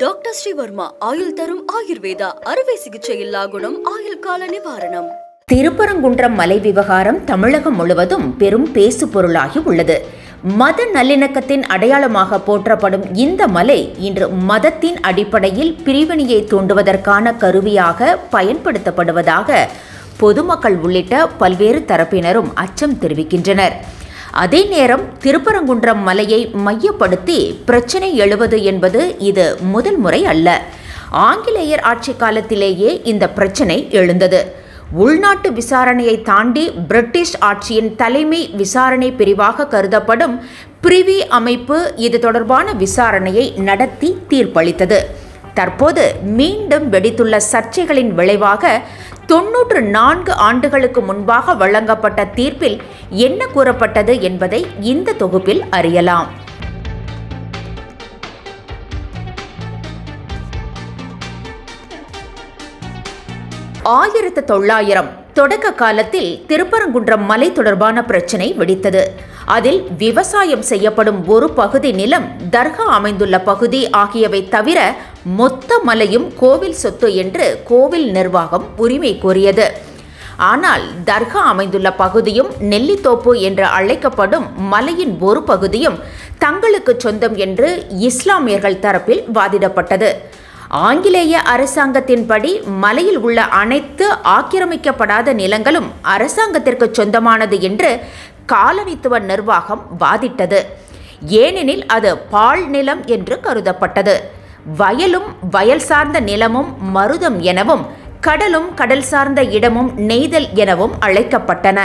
Doctor Sreevarma ஆயுள் தரும் ஆயுர்வேதா அறுவை சிகிச்சையில்லா குணம் ஆயுள் கால நிவாரணம். திருப்பரங்குன்றம் மலை விவகாரம் தமிழகம் முழுவதும் பெரும் பேசு பொருளாகி உள்ளது. மத நல்லிணக்கத்தின் அடையாளமாக போற்றப்படும் இந்த மலை இன்று மதத்தின் அடிப்படையில் பிரிவினையை தூண்டுவதற்கான கருவியாக பயன்படுத்தப்படுவதாக பொதுமக்கள் உள்ளிட்ட பல்வேறு தரப்பினரும் அச்சம் தெரிவிக்கின்றனர். அதே நேரம் திருப்பரங்குன்றம் மலையை மையப்படுத்தி பிரச்சனை எழுவது என்பது இது முதல் முறை அல்ல. ஆங்கிலேயர் ஆட்சி காலத்திலேயே இந்த பிரச்சனை எழுந்தது. உள்நாட்டு விசாரணையை தாண்டி பிரிட்டிஷ் ஆட்சியின் தலைமை விசாரணை பிரிவாக கருதப்படும் பிரிவி அமைப்பு இது தொடர்பான விசாரணையை நடத்தி தீர்ப்பளித்தது. தற்போது மீண்டும் வெடித்துள்ள சர்ச்சைகளின் விளைவாக 94 ஆண்டுகளுக்கு முன்பாக வழங்கப்பட்ட தீர்ப்பில் என்ன கூறப்பட்டது என்பதை இந்த தொகுப்பில் அறியலாம். தொடக்க காலத்தில் திருப்பரங்குன்றம் மலை தொடர்பான பிரச்சினை வெடித்தது. அதில் விவசாயம் செய்யப்படும் ஒரு பகுதி நிலம், தர்கா அமைந்துள்ள பகுதி ஆகியவை தவிர மொத்த மலையும் கோவில் சொத்து என்று கோவில் நிர்வாகம் உரிமை கோரியது. ஆனால் தர்கா அமைந்துள்ள பகுதியும் நெல்லித்தோப்பு என்று அழைக்கப்படும் மலையின் ஒரு பகுதியும் தங்களுக்கு சொந்தம் என்று இஸ்லாமியர்கள் தரப்பில் வாதிடப்பட்டது. ஆங்கிலேய அரசாங்கத்தின்படி மலையில் உள்ள அனைத்து ஆக்கிரமிக்கப்படாத நிலங்களும் அரசாங்கத்திற்கு சொந்தமானது என்று காலனித்துவ நிர்வாகம் வாதிட்டது. ஏனெனில் அது பால் நிலம் என்று கருதப்பட்டது. வயலும் வயல் சார்ந்த நிலமும் மருதம் எனவும், கடலும் கடல் சார்ந்த இடமும் நெய்தல் எனவும் அழைக்கப்பட்டன.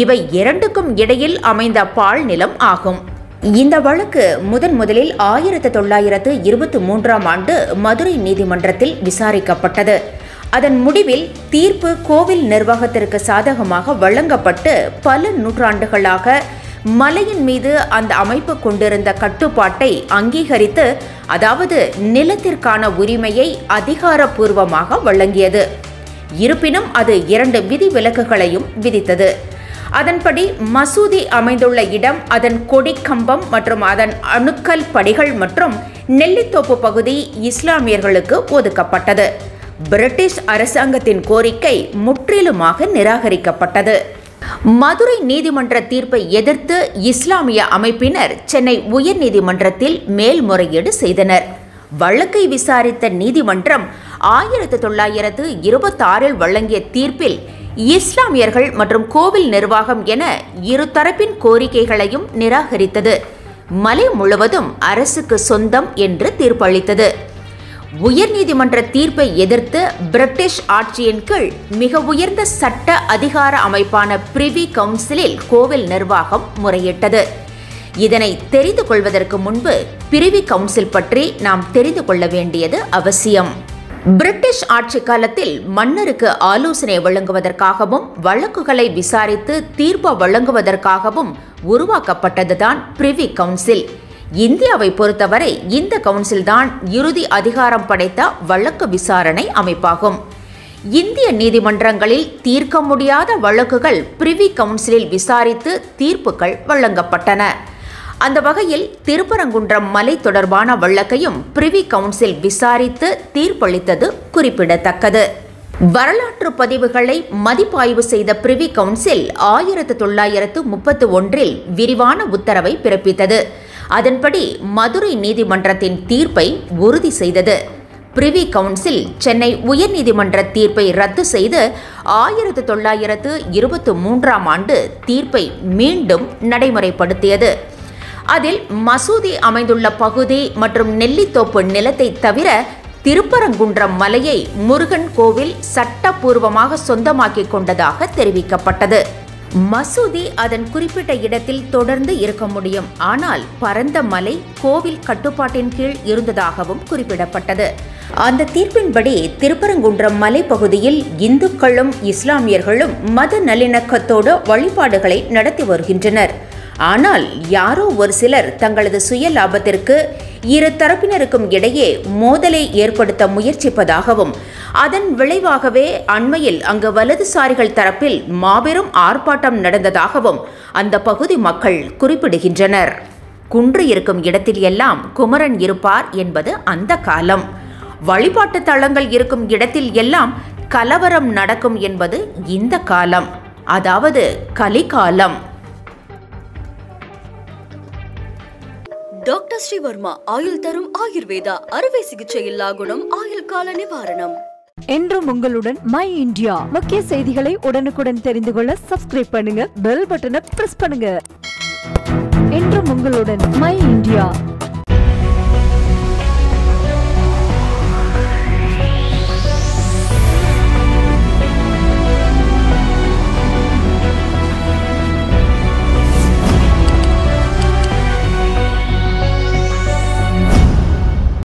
இவை இரண்டுக்கும் இடையில் அமைந்த பால் நிலம் ஆகும். இந்த வழக்கு முதலில் 1923ஆம் ஆண்டு மதுரை நீதிமன்றத்தில் விசாரிக்கப்பட்டது. அதன் முடிவில் தீர்ப்பு கோவில் நிர்வாகத்திற்கு சாதகமாக வழங்கப்பட்டு பல நூற்றாண்டுகளாக மலையின் மீது அந்த அமைப்பு கொண்டிருந்த கட்டுப்பாட்டை அங்கீகரித்து, அதாவது நிலத்திற்கான உரிமையை அதிகாரப்பூர்வமாக வழங்கியது. இருப்பினும் அது 2 விதிவிலக்குகளையும் விதித்தது. அதன்படி மசூதி அமைந்துள்ள இடம், அதன் கொடி கம்பம் மற்றும் அதன் அணுக்கல் படிகள் மற்றும் நெல்லித்தோப்பு பகுதி இஸ்லாமியர்களுக்கு ஒதுக்கப்பட்டது. பிரிட்டிஷ் அரசாங்கத்தின் கோரிக்கை முற்றிலுமாக நிராகரிக்கப்பட்டது. மதுரை நீதிமன்ற தீர்ப்பை எதிர்த்து இஸ்லாமிய அமைப்பினர் சென்னை உயர்நீதிமன்றத்தில் மேல்முறையீடு செய்தனர். வழக்கை விசாரித்த நீதிமன்றம் 1926இல் வழங்கிய தீர்ப்பில் இஸ்லாமியர்கள் மற்றும் கோவில் நிர்வாகம் என இரு தரப்பின் கோரிக்கைகளையும் நிராகரித்தது. மலை முழுவதும் அரசுக்கு சொந்தம் என்று தீர்ப்பளித்தது. உயர்நீதிமன்ற தீர்ப்பை எதிர்த்து பிரிட்டிஷ் ஆட்சியின் கீழ் மிக உயர்ந்த சட்ட அதிகார அமைப்பான பிரிவி கவுன்சிலில் கோவில் நிர்வாகம் முறையிட்டது. இதனை தெரிந்து கொள்வதற்கு முன்பு பிரிவி கவுன்சில் பற்றி நாம் தெரிந்து கொள்ள வேண்டியது அவசியம். பிரிட்டிஷ் ஆட்சி காலத்தில் மன்னருக்கு ஆலோசனை வழங்குவதற்காகவும் வழக்குகளை விசாரித்து தீர்ப்பு வழங்குவதற்காகவும் உருவாக்கப்பட்டதுதான் பிரிவி கவுன்சில். இந்தியாவை பொறுத்தவரை இந்த கவுன்சில் தான் இறுதி அதிகாரம் படைத்த வழக்கு விசாரணை அமைப்பாகும். இந்திய நீதிமன்றங்களில் தீர்க்க முடியாத வழக்குகள் பிரிவி கவுன்சிலில் விசாரித்து தீர்ப்புகள் வழங்கப்பட்டன. அந்த வகையில் திருப்பரங்குன்றம் மலை தொடர்பான வழக்கையும் பிரிவி கவுன்சில் விசாரித்து தீர்ப்பளித்தது குறிப்பிடத்தக்கது. வரலாற்று பதிவுகளை மதிப்பாய்வு செய்த பிரிவி கவுன்சில் 1931இல் விரிவான உத்தரவை பிறப்பித்தது. அதன்படி மதுரை நீதிமன்றத்தின் தீர்ப்பை உறுதி செய்தது. பிரிவி கவுன்சில் சென்னை உயர்நீதிமன்ற தீர்ப்பை ரத்து செய்து 1923ஆம் ஆண்டு தீர்ப்பை மீண்டும் நடைமுறைப்படுத்தியது. அதில் மசூதி அமைந்துள்ள பகுதி மற்றும் நெல்லித்தோப்பு நிலத்தை தவிர திருப்பரங்குன்றம் மலையை முருகன் கோவில் சட்டப்பூர்வமாக சொந்தமாக்கிக் கொண்டதாக தெரிவிக்கப்பட்டது. மசூதி அதன் குறிப்பிட்ட இடத்தில் தொடர்ந்து இருக்க முடியும், ஆனால் பரந்த மலை கோவில் கட்டுப்பாட்டின் கீழ் இருந்ததாகவும் குறிப்பிடப்பட்டது. அந்த தீர்ப்பின்படி திருப்பரங்குன்றம் மலைப்பகுதியில் இந்துக்களும் இஸ்லாமியர்களும் மத நல்லிணக்கத்தோடு வழிபாடுகளை நடத்தி வருகின்றனர். ஆனால் யாரோ ஒரு சிலர் தங்களது சுய லாபத்திற்கு இரு தரப்பினருக்கும் இடையே மோதலை ஏற்படுத்த முயற்சிப்பதாகவும், அதன் விளைவாகவே அண்மையில் அங்கு வலதுசாரிகள் தரப்பில் மாபெரும் ஆர்ப்பாட்டம் நடந்ததாகவும் அந்த பகுதி மக்கள் குறிப்பிடுகின்றனர். குன்று இருக்கும் இடத்தில் எல்லாம் குமரன் இருப்பார் என்பது அந்த காலம். வழிபாட்டு தலங்கள் இருக்கும் இடத்தில் எல்லாம் கலவரம் நடக்கும் என்பது இந்த காலம், அதாவது கலிகாலம். டாக்டர் ஸ்ரீவர்மா ஆயுள் தரும் ஆயுர்வேதா அறுவை சிகிச்சை இல்லா குணம் ஆயுள் கால நிவாரணம். என்றும் உங்களுடன் மை இந்தியா. முக்கிய செய்திகளை உடனுக்குடன் தெரிந்து கொள்ள சப்ஸ்கிரைப் பண்ணுங்க, பெல் பட்டனை பிரஸ் பண்ணுங்க. என்றும் உங்களுடன் மை இந்தியா.